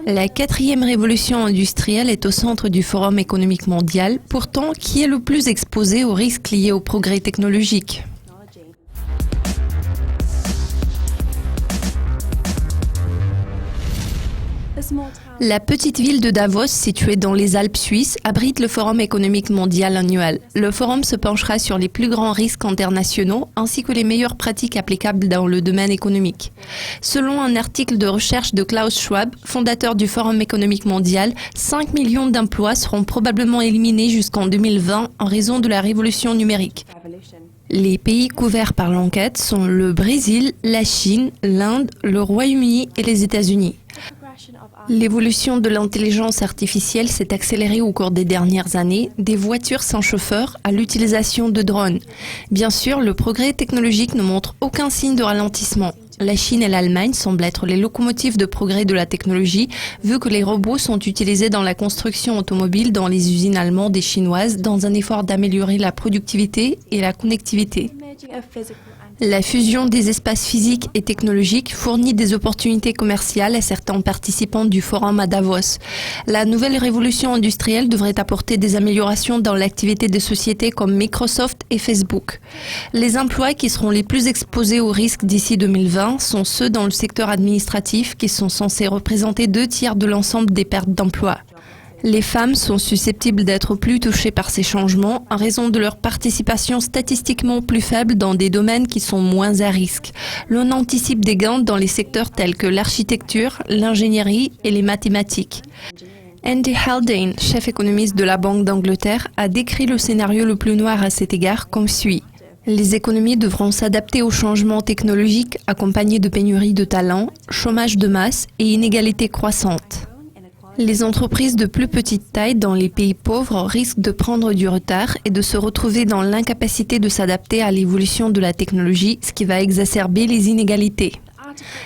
La quatrième révolution industrielle est au centre du Forum économique mondial, pourtant qui est le plus exposé aux risques liés au progrès technologique. La petite ville de Davos, située dans les Alpes suisses, abrite le Forum économique mondial annuel. Le forum se penchera sur les plus grands risques internationaux ainsi que les meilleures pratiques applicables dans le domaine économique. Selon un article de recherche de Klaus Schwab, fondateur du Forum économique mondial, 5 millions d'emplois seront probablement éliminés jusqu'en 2020 en raison de la révolution numérique. Les pays couverts par l'enquête sont le Brésil, la Chine, l'Inde, le Royaume-Uni et les États-Unis. L'évolution de l'intelligence artificielle s'est accélérée au cours des dernières années, des voitures sans chauffeur à l'utilisation de drones. Bien sûr, le progrès technologique ne montre aucun signe de ralentissement. La Chine et l'Allemagne semblent être les locomotives de progrès de la technologie, vu que les robots sont utilisés dans la construction automobile dans les usines allemandes et chinoises dans un effort d'améliorer la productivité et la connectivité. La fusion des espaces physiques et technologiques fournit des opportunités commerciales à certains participants du forum à Davos. La nouvelle révolution industrielle devrait apporter des améliorations dans l'activité des sociétés comme Microsoft et Facebook. Les emplois qui seront les plus exposés aux risques d'ici 2020 sont ceux dans le secteur administratif qui sont censés représenter 2/3 de l'ensemble des pertes d'emplois. Les femmes sont susceptibles d'être plus touchées par ces changements en raison de leur participation statistiquement plus faible dans des domaines qui sont moins à risque. L'on anticipe des gains dans les secteurs tels que l'architecture, l'ingénierie et les mathématiques. Andy Haldane, chef économiste de la Banque d'Angleterre, a décrit le scénario le plus noir à cet égard comme suit. Les économies devront s'adapter aux changements technologiques accompagnés de pénuries de talents, chômage de masse et inégalités croissantes. Les entreprises de plus petite taille dans les pays pauvres risquent de prendre du retard et de se retrouver dans l'incapacité de s'adapter à l'évolution de la technologie, ce qui va exacerber les inégalités.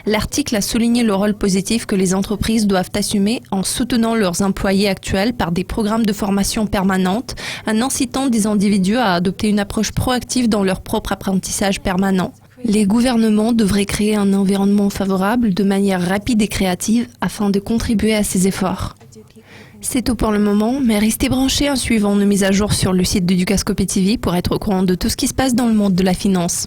L'article a souligné le rôle positif que les entreprises doivent assumer en soutenant leurs employés actuels par des programmes de formation permanente, en incitant des individus à adopter une approche proactive dans leur propre apprentissage permanent. Les gouvernements devraient créer un environnement favorable de manière rapide et créative afin de contribuer à ces efforts. C'est tout pour le moment, mais restez branchés en suivant nos mises à jour sur le site de Dukascopy TV pour être au courant de tout ce qui se passe dans le monde de la finance.